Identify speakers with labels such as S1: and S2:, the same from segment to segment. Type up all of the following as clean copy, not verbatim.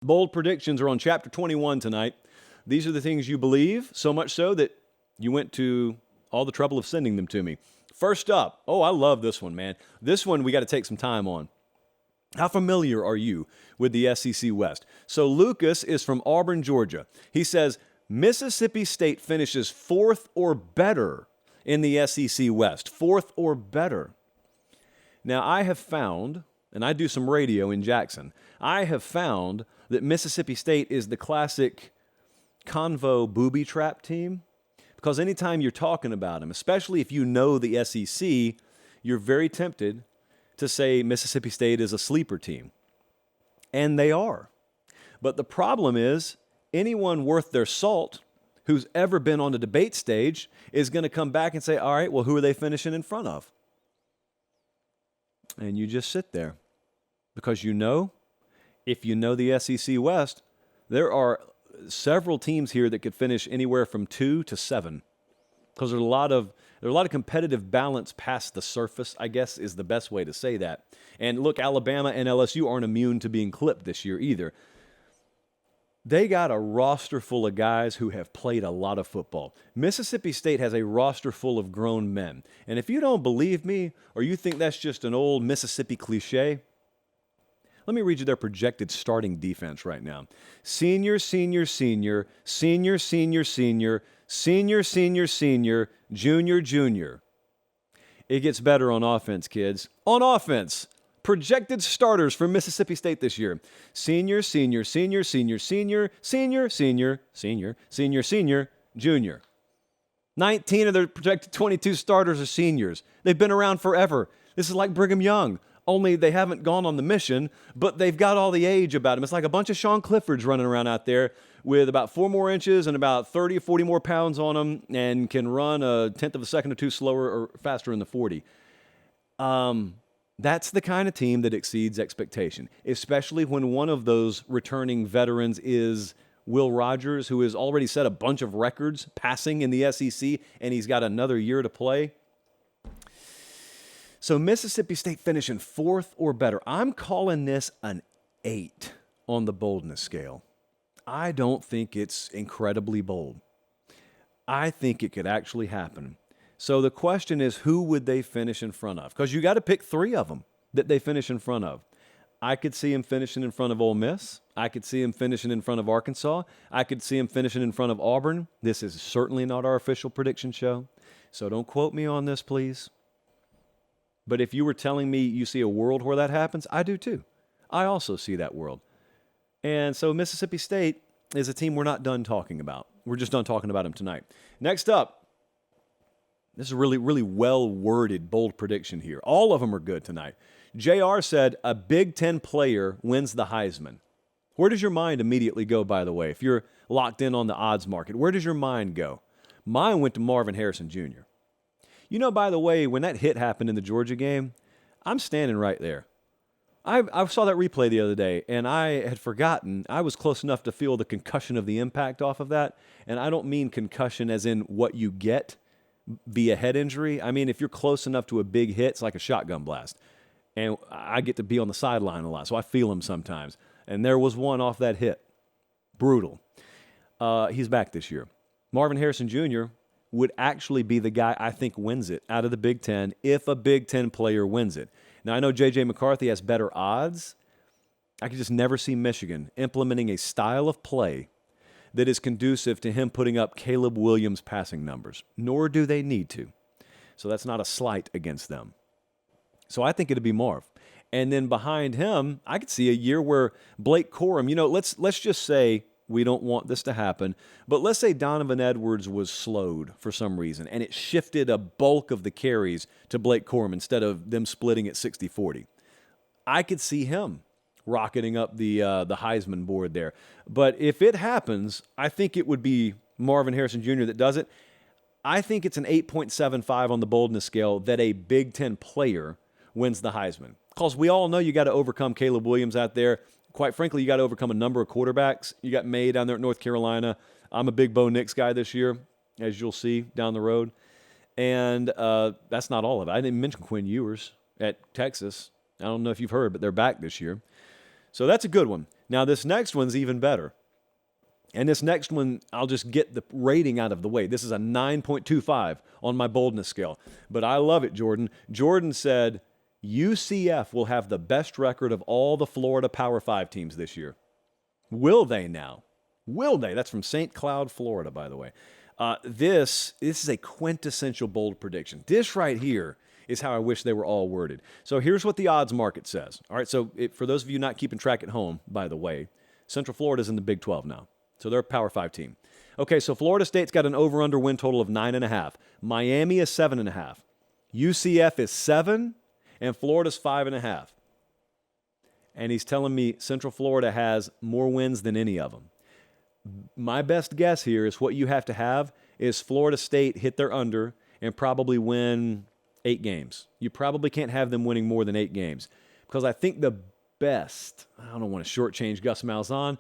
S1: Bold predictions are on chapter 21 tonight. These are the things you believe, so much so that you went to all the trouble of sending them to me. First up, I love this one, man. This one we got to take some time on. How familiar are you with the SEC West? So Lucas is from Auburn, Georgia. He says, Mississippi State finishes fourth or better in the SEC West. Fourth or better. Now, I have found, and I do some radio in Jackson, I have found that Mississippi State is the classic convo booby trap team, because anytime you're talking about them, especially if you know the SEC, you're very tempted to say Mississippi State is a sleeper team. And they are. But the problem is, anyone worth their salt who's ever been on the debate stage is going to come back and say, all right, well, who are they finishing in front of? And you just sit there. Because if you know the SEC West, there are several teams here that could finish anywhere from 2 to 7. Because there's a lot of competitive balance past the surface, I guess is the best way to say that. And look, Alabama and LSU aren't immune to being clipped this year either. They got a roster full of guys who have played a lot of football. Mississippi State has a roster full of grown men. And if you don't believe me, or you think that's just an old Mississippi cliche, let me read you their projected starting defense right now. Senior, senior, senior, senior, senior, senior, senior, senior, senior, junior, junior. It gets better on offense, kids. On offense, projected starters for Mississippi State this year. Senior, senior, senior, senior, senior, senior, senior, senior, senior, senior, junior. 19 of their projected 22 starters are seniors. They've been around forever. This is like Brigham Young. Only they haven't gone on the mission, but they've got all the age about them. It's like a bunch of Sean Cliffords running around out there with about 4 more inches and about 30 or 40 more pounds on them and can run a tenth of a second or two slower or faster in the 40. That's the kind of team that exceeds expectation, especially when one of those returning veterans is Will Rogers, who has already set a bunch of records passing in the SEC, and he's got another year to play. So Mississippi State finishing fourth or better. I'm calling this an 8 on the boldness scale. I don't think it's incredibly bold. I think it could actually happen. So the question is, who would they finish in front of? Because you got to pick 3 of them that they finish in front of. I could see him finishing in front of Ole Miss. I could see him finishing in front of Arkansas. I could see him finishing in front of Auburn. This is certainly not our official prediction show, so don't quote me on this, please. But if you were telling me you see a world where that happens, I do too. I also see that world. And so Mississippi State is a team we're not done talking about. We're just done talking about them tonight. Next up, this is a really, really well-worded, bold prediction here. All of them are good tonight. JR said a Big Ten player wins the Heisman. Where does your mind immediately go, by the way? If you're locked in on the odds market, where does your mind go? Mine went to Marvin Harrison Jr. You know, by the way, when that hit happened in the Georgia game, I'm standing right there. I saw that replay the other day, and I had forgotten. I was close enough to feel the concussion of the impact off of that. And I don't mean concussion as in what you get via head injury. I mean, if you're close enough to a big hit, it's like a shotgun blast. And I get to be on the sideline a lot, so I feel them sometimes. And there was one off that hit. Brutal. He's back this year. Marvin Harrison Jr. would actually be the guy I think wins it out of the Big Ten if a Big Ten player wins it. Now, I know J.J. McCarthy has better odds. I could just never see Michigan implementing a style of play that is conducive to him putting up Caleb Williams passing numbers, nor do they need to. So that's not a slight against them. So I think it'd be Marv. And then behind him, I could see a year where Blake Corum, let's just say we don't want this to happen, but let's say Donovan Edwards was slowed for some reason, and it shifted a bulk of the carries to Blake Corum instead of them splitting at 60-40. I could see him rocketing up the Heisman board there. But if it happens, I think it would be Marvin Harrison Jr. that does it. I think it's an 8.75 on the boldness scale that a Big Ten player wins the Heisman. Because we all know you got to overcome Caleb Williams out there. Quite frankly, you got to overcome a number of quarterbacks. You got May down there at North Carolina. I'm a big Bo Nix guy this year, as you'll see down the road. And that's not all of it. I didn't mention Quinn Ewers at Texas. I don't know if you've heard, but they're back this year. So that's a good one. Now, this next one's even better. And this next one, I'll just get the rating out of the way. This is a 9.25 on my boldness scale. But I love it, Jordan. Jordan said UCF will have the best record of all the Florida Power 5 teams this year. Will they now? Will they? That's from St. Cloud, Florida, by the way. This is a quintessential bold prediction. This right here is how I wish they were all worded. So here's what the odds market says. All right, so for those of you not keeping track at home, by the way, Central Florida's in the Big 12 now. So they're a Power 5 team. Okay, so Florida State's got an over-under win total of 9.5. Miami is 7.5. UCF is 7, and Florida's 5.5. And he's telling me Central Florida has more wins than any of them. My best guess here is what you have to have is Florida State hit their under and probably win 8 games. You probably can't have them winning more than 8 games because I think the best, I don't want to shortchange Gus Malzahn,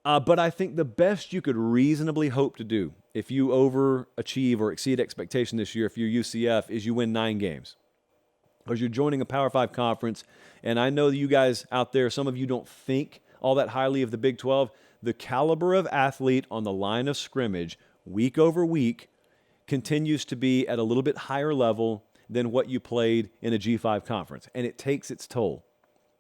S1: but I think the best you could reasonably hope to do if you overachieve or exceed expectation this year, if you're UCF, is you win 9 games. Because you're joining a Power 5 conference, and I know you guys out there, some of you don't think all that highly of the Big 12. The caliber of athlete on the line of scrimmage, week over week, continues to be at a little bit higher level than what you played in a G5 conference, and it takes its toll.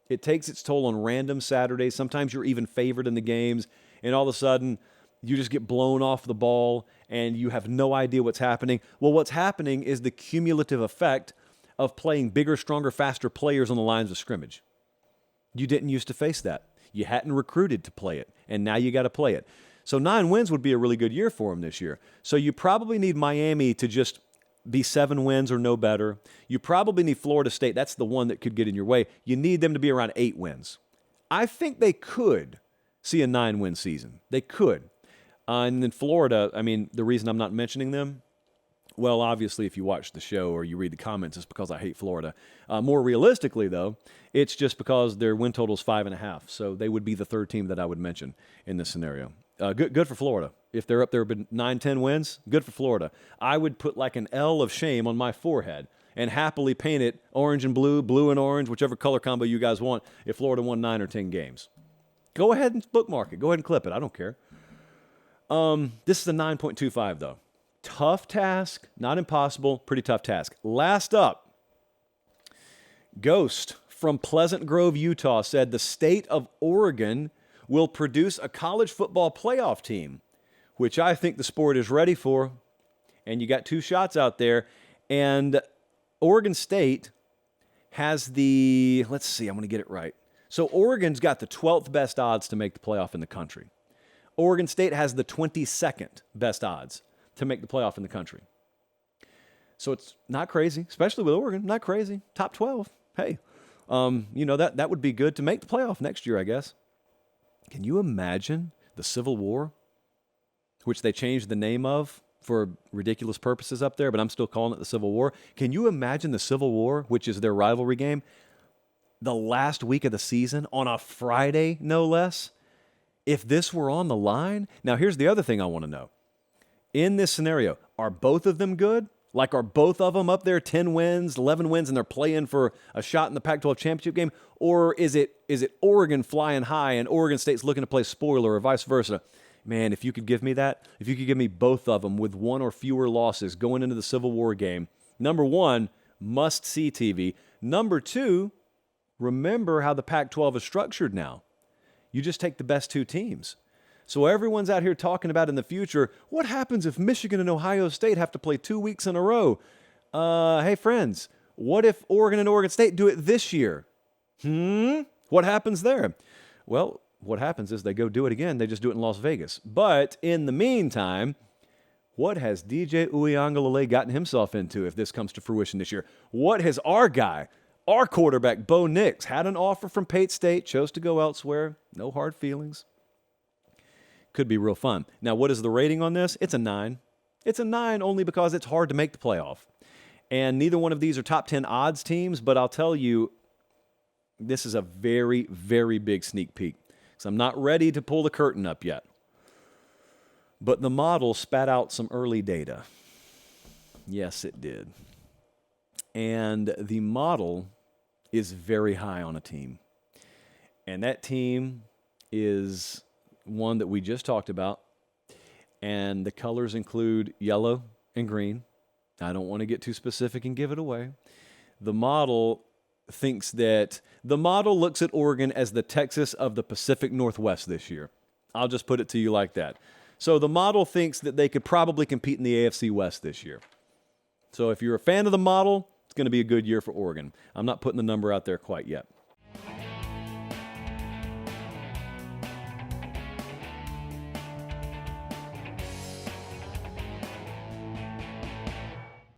S1: It takes its toll on random Saturdays. Sometimes you're even favored in the games, and all of a sudden, you just get blown off the ball, and you have no idea what's happening. Well, what's happening is the cumulative effect of playing bigger, stronger, faster players on the lines of scrimmage. You didn't used to face that. You hadn't recruited to play it, and now you got to play it. So 9 wins would be a really good year for them this year. So you probably need Miami to just be 7 wins or no better. You probably need Florida State. That's the one that could get in your way. You need them to be around 8 wins. I think they could see a 9-win season. They could. And then Florida, I mean, the reason I'm not mentioning them, well, obviously, if you watch the show or you read the comments, it's because I hate Florida. More realistically, though, it's just because their win total is 5.5. So they would be the 3rd team that I would mention in this scenario. Good for Florida. If they're up there with 9, 10 wins, good for Florida. I would put like an L of shame on my forehead and happily paint it orange and blue, blue and orange, whichever color combo you guys want, if Florida won 9 or 10 games. Go ahead and bookmark it. Go ahead and clip it. I don't care. This is a 9.25, though. Tough task, not impossible, pretty tough task. Last up, Ghost from Pleasant Grove, Utah said the state of Oregon will produce a college football playoff team, which I think the sport is ready for. And you got 2 shots out there. And Oregon State has the, let's see, I'm going to get it right. So Oregon's got the 12th best odds to make the playoff in the country. Oregon State has the 22nd best odds to make the playoff in the country. So it's not crazy, especially with Oregon, not crazy. Top 12, hey, that would be good to make the playoff next year, I guess. Can you imagine the Civil War, which they changed the name of for ridiculous purposes up there, but I'm still calling it the Civil War. Can you imagine the Civil War, which is their rivalry game, the last week of the season on a Friday, no less? If this were on the line, now here's the other thing I want to know. In this scenario, are both of them good? Like, are both of them up there 10 wins, 11 wins, and they're playing for a shot in the Pac-12 championship game? Or is it Oregon flying high and Oregon State's looking to play spoiler or vice versa? Man, if you could give me that, if you could give me both of them with 1 or fewer losses going into the Civil War game, number 1, must-see TV. Number 2, remember how the Pac-12 is structured now. You just take the best 2 teams. So everyone's out here talking about in the future, what happens if Michigan and Ohio State have to play 2 weeks in a row? Hey, friends, what if Oregon and Oregon State do it this year? What happens there? Well, what happens is they go do it again. They just do it in Las Vegas. But in the meantime, what has DJ Uiagalelei gotten himself into if this comes to fruition this year? What has our guy, our quarterback, Bo Nix, had an offer from Pate State, chose to go elsewhere? No hard feelings. Could be real fun. Now, what is the rating on this? It's a 9. It's a 9 only because it's hard to make the playoff. And neither one of these are top 10 odds teams, but I'll tell you, this is a very, very big sneak peek. So I'm not ready to pull the curtain up yet. But the model spat out some early data. Yes, it did. And the model is very high on a team. And that team is one that we just talked about. And the colors include yellow and green. I don't want to get too specific and give it away. The model looks at Oregon as the Texas of the Pacific Northwest this year. I'll just put it to you like that. So the model thinks that they could probably compete in the AFC West this year. So if you're a fan of the model, it's going to be a good year for Oregon. I'm not putting the number out there quite yet.